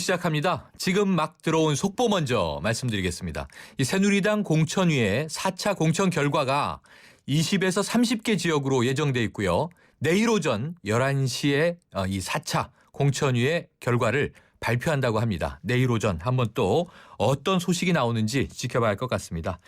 시작합니다. 지금 막 들어온 속보 먼저 말씀드리겠습니다. 이 새누리당 공천위의 4차 공천 결과가 20에서 30개 지역으로 예정돼 있고요. 내일 오전 11시에 이 4차 공천위의 결과를 발표한다고 합니다. 내일 오전 한번 또 어떤 소식이 나오는지 지켜봐야 할 것 같습니다.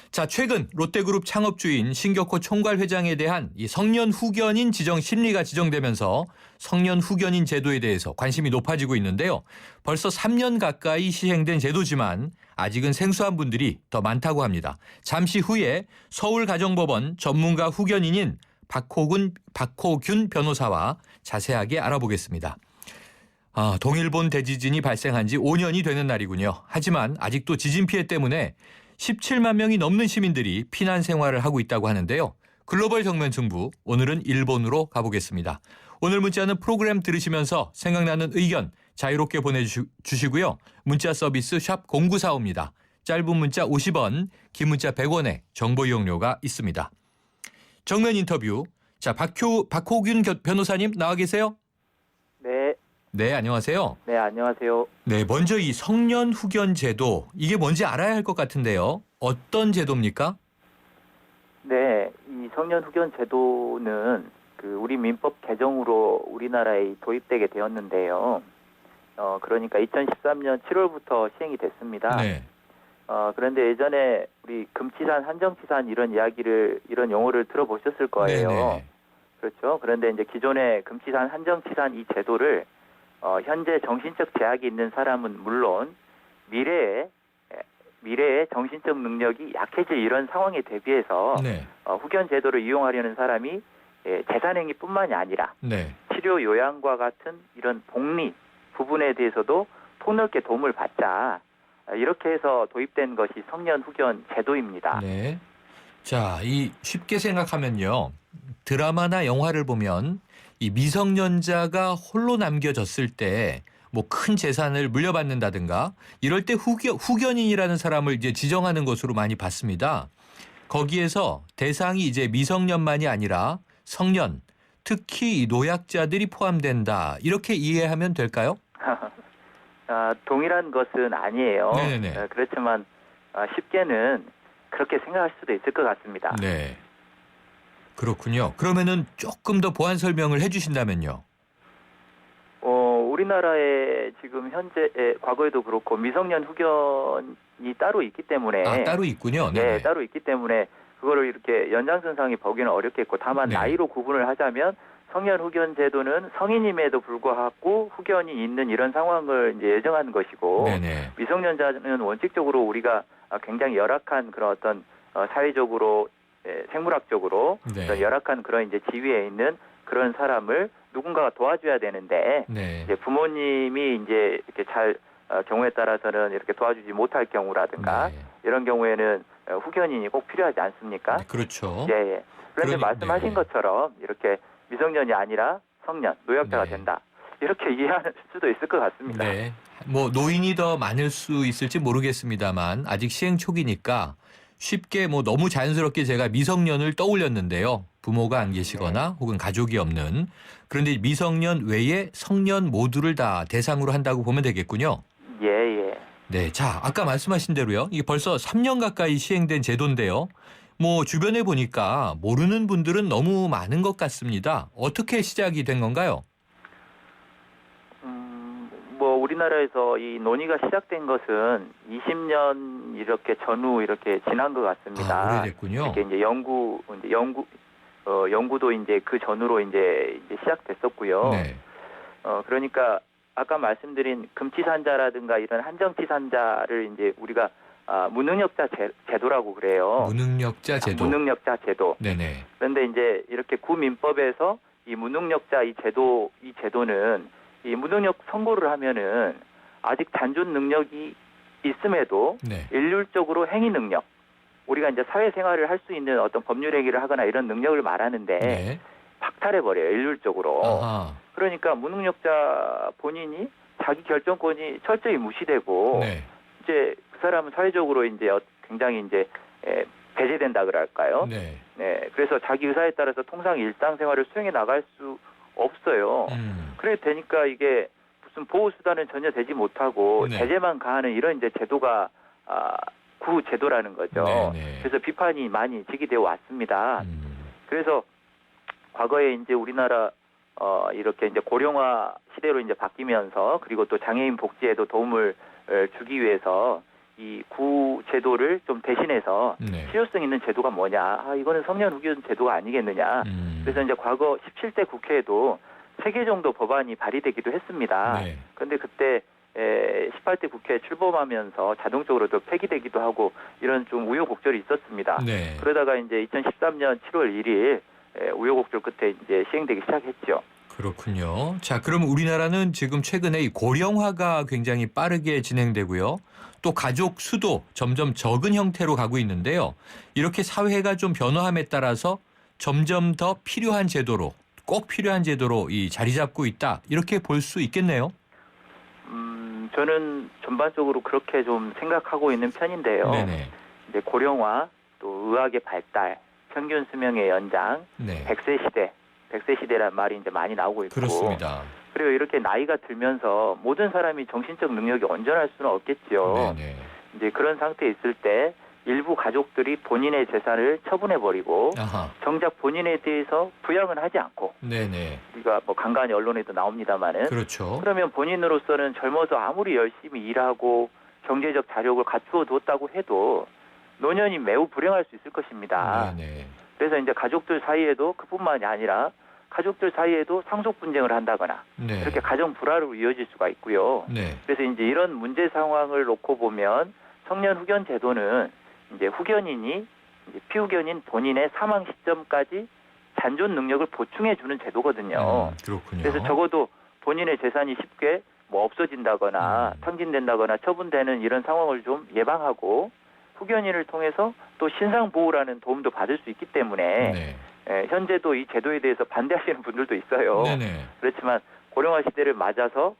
자, 최근 롯데그룹 창업주인 신격호 총괄회장에 대한 이 성년 후견인 지정 심리가 지정되면서 성년 후견인 제도에 대해서 관심이 높아지고 있는데요. 벌써 3년 가까이 시행된 제도지만 아직은 생소한 분들이 더 많다고 합니다. 잠시 후에 서울가정법원 전문가 후견인인 박호균 변호사와 자세하게 알아보겠습니다. 동일본 대지진이 발생한 지 5년이 되는 날이군요. 하지만 아직도 지진 피해 때문에 17만 명이 넘는 시민들이 피난 생활을 하고 있다고 하는데요. 글로벌 정면 승부, 오늘은 일본으로 가보겠습니다. 오늘 문자는 프로그램 들으시면서 생각나는 의견 자유롭게 보내주시고요. 문자 서비스 샵 0945입니다. 짧은 문자 50원, 긴 문자 100원의 정보 이용료가 있습니다. 정면 인터뷰. 자, 박호균 변호사님 나와 계세요? 네. 네, 안녕하세요. 네, 안녕하세요. 네, 먼저 이 성년 후견 제도, 이게 뭔지 알아야 할 것 같은데요. 어떤 제도입니까? 네, 이 성년 후견 제도는 우리 민법 개정으로 우리나라에 도입되게 되었는데요. 그러니까 2013년 7월부터 시행이 됐습니다. 네. 그런데 예전에 우리 금치산, 한정치산 이런 용어를 들어보셨을 거예요. 네네. 그렇죠. 그런데 이제 기존의 금치산, 한정치산 이 제도를 현재 정신적 제약이 있는 사람은 물론 미래에 정신적 능력이 약해질 이런 상황에 대비해서 네. 후견 제도를 이용하려는 사람이 재산행위뿐만이 아니라 네. 치료 요양과 같은 이런 복리 부분에 대해서도 폭넓게 도움을 받자, 이렇게 해서 도입된 것이 성년 후견 제도입니다. 네. 자, 이 쉽게 생각하면요. 드라마나 영화를 보면 이 미성년자가 홀로 남겨졌을 때 뭐 큰 재산을 물려받는다든가 이럴 때 후견인이라는 사람을 이제 지정하는 것으로 많이 봤습니다. 거기에서 대상이 이제 미성년만이 아니라 성년, 특히 이 노약자들이 포함된다. 이렇게 이해하면 될까요? 동일한 것은 아니에요. 네네네. 그렇지만 쉽게는 그렇게 생각할 수도 있을 것 같습니다. 네. 그렇군요. 그러면은 조금 더 보완 설명을 해주신다면요. 우리나라에 지금 현재, 과거에도 그렇고 미성년 후견이 따로 있기 때문에 따로 있군요. 네, 네네. 따로 있기 때문에 그거를 이렇게 연장선상에 보기는 어렵겠고, 다만 네. 나이로 구분을 하자면 성년 후견 제도는 성인임에도 불구하고 후견이 있는 이런 상황을 이제 예정한 것이고, 네네. 미성년자는 원칙적으로 우리가 굉장히 열악한 그런 어떤 사회적으로, 생물학적으로 네. 어떤 열악한 그런 이제 지위에 있는 그런 사람을 누군가가 도와줘야 되는데, 네. 이제 부모님이 이제 이렇게 경우에 따라서는 이렇게 도와주지 못할 경우라든가 네. 이런 경우에는 후견인이 꼭 필요하지 않습니까? 그렇죠. 예. 그런데 말씀하신 네. 것처럼 이렇게 미성년이 아니라 성년, 노약자가 네. 된다, 이렇게 이해할 수도 있을 것 같습니다. 네. 뭐 노인이 더 많을 수 있을지 모르겠습니다만 아직 시행 초기니까 쉽게 뭐 너무 자연스럽게 제가 미성년을 떠올렸는데요. 부모가 안 계시거나 혹은 가족이 없는. 그런데 미성년 외에 성년 모두를 다 대상으로 한다고 보면 되겠군요. 예. 네. 자, 아까 말씀하신 대로요. 이게 벌써 3년 가까이 시행된 제도인데요. 뭐 주변에 보니까 모르는 분들은 너무 많은 것 같습니다. 어떻게 시작이 된 건가요? 뭐 우리나라에서 이 논의가 시작된 것은 20년 이렇게 전후 이렇게 지난 것 같습니다. 오래됐군요. 이렇게 이제 연구도 이제 그 전후로 이제 시작됐었고요. 네. 그러니까 아까 말씀드린 금치산자라든가 이런 한정치산자를 이제 우리가 무능력자 제도라고 그래요. 무능력자 제도. 무능력자 제도. 네네. 그런데 이제 이렇게 구민법에서 이 무능력자 이 제도는 이 무능력 선고를 하면은 아직 단준 능력이 있음에도 네. 일률적으로 행위 능력, 우리가 이제 사회생활을 할 수 있는 어떤 법률 행위를 하거나 이런 능력을 말하는데 네. 박탈해버려요, 일률적으로. 아하. 그러니까 무능력자 본인이 자기 결정권이 철저히 무시되고, 네. 이제 그 사람은 사회적으로 이제 굉장히 이제 배제된다 그럴까요? 네. 네, 그래서 자기 의사에 따라서 통상 일상생활을 수행해 나갈 수 없어요. 그래 되니까 이게 무슨 보호 수단은 전혀 되지 못하고 네. 제재만 가하는 이런 이제 제도가 구 제도라는 거죠. 네네. 그래서 비판이 많이 제기되어 왔습니다. 음. 그래서 과거에 이제 우리나라 이렇게 이제 고령화 시대로 이제 바뀌면서 그리고 또 장애인 복지에도 도움을 주기 위해서 이 구 제도를 좀 대신해서 네. 실효성 있는 제도가 뭐냐? 이거는 성년 후견 제도가 아니겠느냐? 그래서 이제 과거 17대 국회에도 3개 정도 법안이 발의되기도 했습니다. 네. 그런데 그때 18대 국회에 출범하면서 자동적으로 폐기되기도 하고 이런 좀 우여곡절이 있었습니다. 네. 그러다가 이제 2013년 7월 1일 우여곡절 끝에 이제 시행되기 시작했죠. 그렇군요. 자, 그럼 우리나라는 지금 최근에 이 고령화가 굉장히 빠르게 진행되고요. 또 가족 수도 점점 적은 형태로 가고 있는데요. 이렇게 사회가 좀 변화함에 따라서 점점 더 필요한 제도로, 꼭 필요한 제도로 이 자리 잡고 있다. 이렇게 볼 수 있겠네요. 저는 전반적으로 그렇게 좀 생각하고 있는 편인데요. 네네. 이제 고령화, 또 의학의 발달, 평균 수명의 연장, 네. 100세 시대란 말이 이제 많이 나오고 있고. 그렇습니다. 그리고 이렇게 나이가 들면서 모든 사람이 정신적 능력이 온전할 수는 없겠죠. 네네. 이제 그런 상태에 있을 때 일부 가족들이 본인의 재산을 처분해버리고 아하. 정작 본인에 대해서 부양은 하지 않고 네네. 우리가 뭐 간간히 언론에도 나옵니다마는 그렇죠. 그러면 본인으로서는 젊어서 아무리 열심히 일하고 경제적 자력을 갖추어 뒀다고 해도 노년이 매우 불행할 수 있을 것입니다. 네네. 그래서 이제 가족들 사이에도 그뿐만이 아니라 가족들 사이에도 상속 분쟁을 한다거나 네. 이렇게 가정 불화로 이어질 수가 있고요. 네. 그래서 이제 이런 문제 상황을 놓고 보면 성년 후견 제도는 이제 후견인이 이제 피후견인 본인의 사망 시점까지 잔존 능력을 보충해 주는 제도거든요. 그렇군요. 그래서 적어도 본인의 재산이 쉽게 뭐 없어진다거나 탕진된다거나 처분되는 이런 상황을 좀 예방하고 후견인을 통해서 또 신상 보호라는 도움도 받을 수 있기 때문에 네. 현재도 이 제도에 대해서 반대하시는 분들도 있어요. 네네. 그렇지만 고령화 시대를 맞아서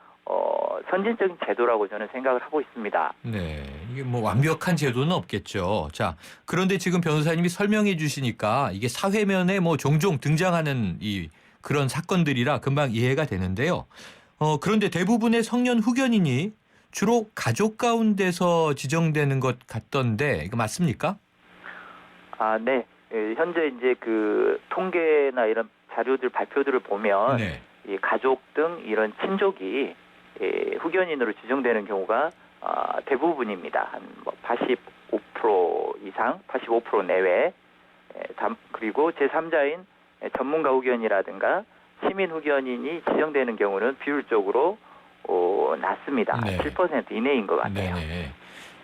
선진적인 제도라고 저는 생각을 하고 있습니다. 네. 이게 뭐 완벽한 제도는 없겠죠. 자, 그런데 지금 변호사님이 설명해 주시니까 이게 사회면에 뭐 종종 등장하는 이 그런 사건들이라 금방 이해가 되는데요. 그런데 대부분의 성년 후견인이 주로 가족 가운데서 지정되는 것 같던데 이거 맞습니까? 네. 현재 이제 그 통계나 이런 자료들 발표들을 보면 네. 이 가족 등 이런 친족이 후견인으로 지정되는 경우가 대부분입니다. 한 뭐 85% 이상, 85% 내외. 그리고 제3자인 전문가 후견이라든가 시민 후견인이 지정되는 경우는 비율적으로 낮습니다. 네. 7% 이내인 것 같아요. 네네.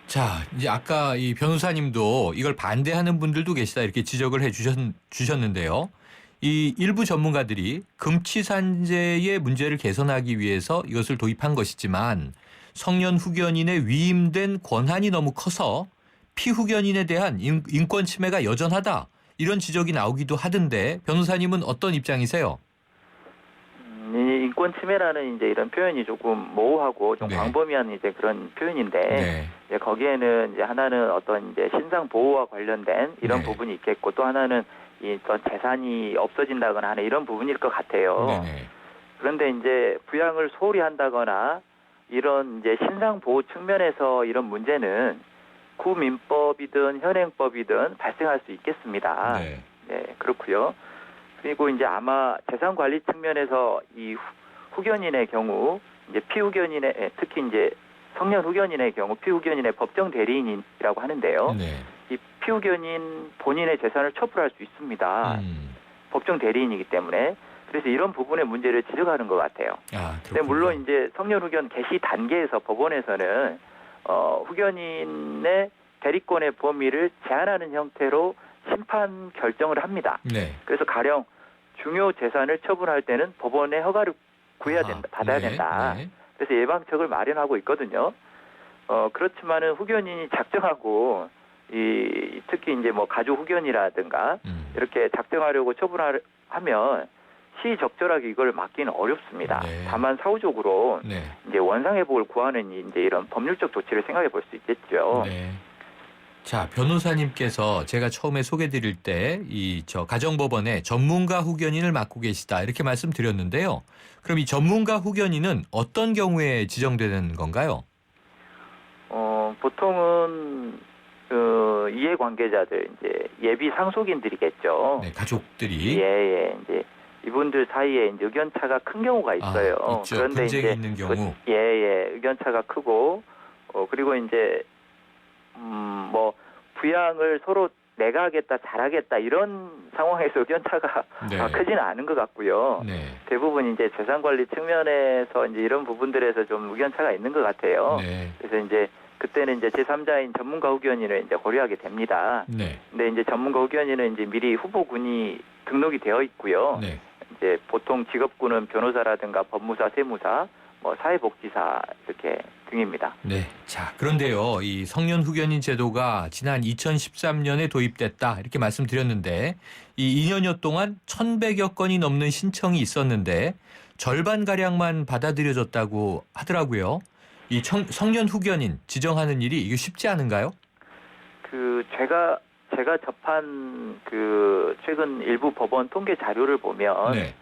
자, 이제 아까 이 변호사님도 이걸 반대하는 분들도 계시다 이렇게 지적을 해 주셨는데요. 이 일부 전문가들이 금치산제의 문제를 개선하기 위해서 이것을 도입한 것이지만 성년 후견인의 위임된 권한이 너무 커서 피후견인에 대한 인권 침해가 여전하다. 이런 지적이 나오기도 하던데 변호사님은 어떤 입장이세요? 이 인권 침해라는 이제 이런 표현이 조금 모호하고 좀 네. 광범위한 이제 그런 표현인데 네. 이제 거기에는 이제 하나는 어떤 이제 신상 보호와 관련된 이런 네. 부분이 있겠고 또 하나는 이 어떤 재산이 없어진다거나 하는 이런 부분일 것 같아요. 네네. 그런데 이제 부양을 소홀히 한다거나 이런 이제 신상 보호 측면에서 이런 문제는 구민법이든 현행법이든 발생할 수 있겠습니다. 네. 네, 그렇고요. 그리고 이제 아마 재산 관리 측면에서 이 후견인의 경우 이제 피후견인의 특히 이제 성년 후견인의 경우 피후견인의 법정 대리인이라고 하는데요. 네. 이 피후견인 본인의 재산을 처분할 수 있습니다. 법정 대리인이기 때문에 그래서 이런 부분의 문제를 지적하는 것 같아요. 근데 물론 이제 성년 후견 개시 단계에서 법원에서는 후견인의 대리권의 범위를 제한하는 형태로 심판 결정을 합니다. 네. 그래서 가령 중요 재산을 처분할 때는 법원의 허가를 구해야 된다, 받아야 네. 된다. 네. 그래서 예방책을 마련하고 있거든요. 그렇지만은 후견인이 작정하고 특히 이제 뭐 가족 후견이라든가 이렇게 작정하려고 처분하면 시적절하게 이걸 막기는 어렵습니다. 네. 다만 사후적으로 네. 이제 원상회복을 구하는 이제 이런 법률적 조치를 생각해 볼 수 있겠죠. 네. 자, 변호사님께서 제가 처음에 소개드릴 때 이 가정법원의 전문가 후견인을 맡고 계시다 이렇게 말씀드렸는데요. 그럼 이 전문가 후견인은 어떤 경우에 지정되는 건가요? 보통은 그 이해관계자들 이제 예비 상속인들이겠죠. 네, 가족들이. 예, 이제 이분들 사이에 이제 의견차가 큰 경우가 있어요. 있죠. 그런데 분쟁이 이제 있는 경우. 의견차가 크고 그리고 이제 뭐 부양을 서로 내가 하겠다, 잘하겠다 이런 상황에서 의견차가 네. 크지는 않은 것 같고요. 네. 대부분 이제 재산관리 측면에서 이제 이런 부분들에서 좀 의견차가 있는 것 같아요. 네. 그래서 이제 그때는 이제 제3자인 전문가 후견인을 이제 고려하게 됩니다. 네. 근데 이제 전문가 후견인은 이제 미리 후보군이 등록이 되어 있고요. 네. 이제 보통 직업군은 변호사라든가 법무사, 세무사, 뭐 사회복지사 이렇게 등입니다. 네. 자, 그런데요. 이 성년 후견인 제도가 지난 2013년에 도입됐다 이렇게 말씀드렸는데 이 2년여 동안 1,100여 건이 넘는 신청이 있었는데 절반 가량만 받아들여졌다고 하더라고요. 이 성년 후견인 지정하는 일이 이게 쉽지 않은가요? 그 제가 접한 그 최근 일부 법원 통계 자료를 보면 네.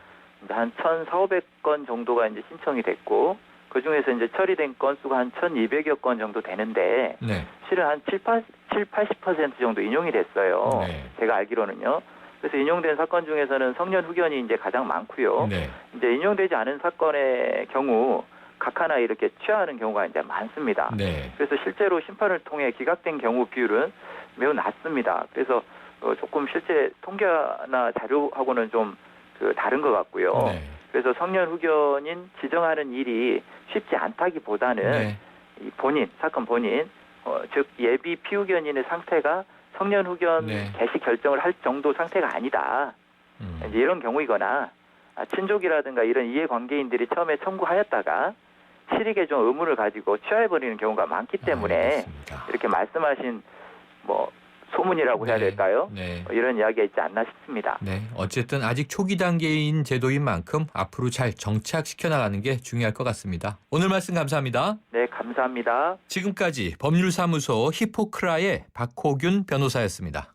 한 1,400건 정도가 이제 신청이 됐고 그 중에서 이제 처리된 건수가 한 1,200여 건 정도 되는데 네. 실은 한 80% 정도 인용이 됐어요. 네. 제가 알기로는요. 그래서 인용된 사건 중에서는 성년 후견이 이제 가장 많고요. 네. 이제 인용되지 않은 사건의 경우 각하나 이렇게 취하하는 경우가 이제 많습니다. 네. 그래서 실제로 심판을 통해 기각된 경우 비율은 매우 낮습니다. 그래서 조금 실제 통계나 자료하고는 좀 다른 것 같고요. 네. 그래서 성년 후견인 지정하는 일이 쉽지 않다기보다는 네. 이 사건 본인, 즉 예비 피후견인의 상태가 성년 후견 네. 개시 결정을 할 정도 상태가 아니다. 이제 이런 경우이거나 친족이라든가 이런 이해관계인들이 처음에 청구하였다가 실익에 좀 의문을 가지고 취하해버리는 경우가 많기 때문에 알겠습니다. 이렇게 말씀하신 뭐 소문이라고 해야 네. 될까요? 네. 이런 이야기가 있지 않나 싶습니다. 네. 어쨌든 아직 초기 단계인 제도인 만큼 앞으로 잘 정착시켜 나가는 게 중요할 것 같습니다. 오늘 말씀 감사합니다. 네, 감사합니다. 지금까지 법률사무소 히포크라의 박호균 변호사였습니다.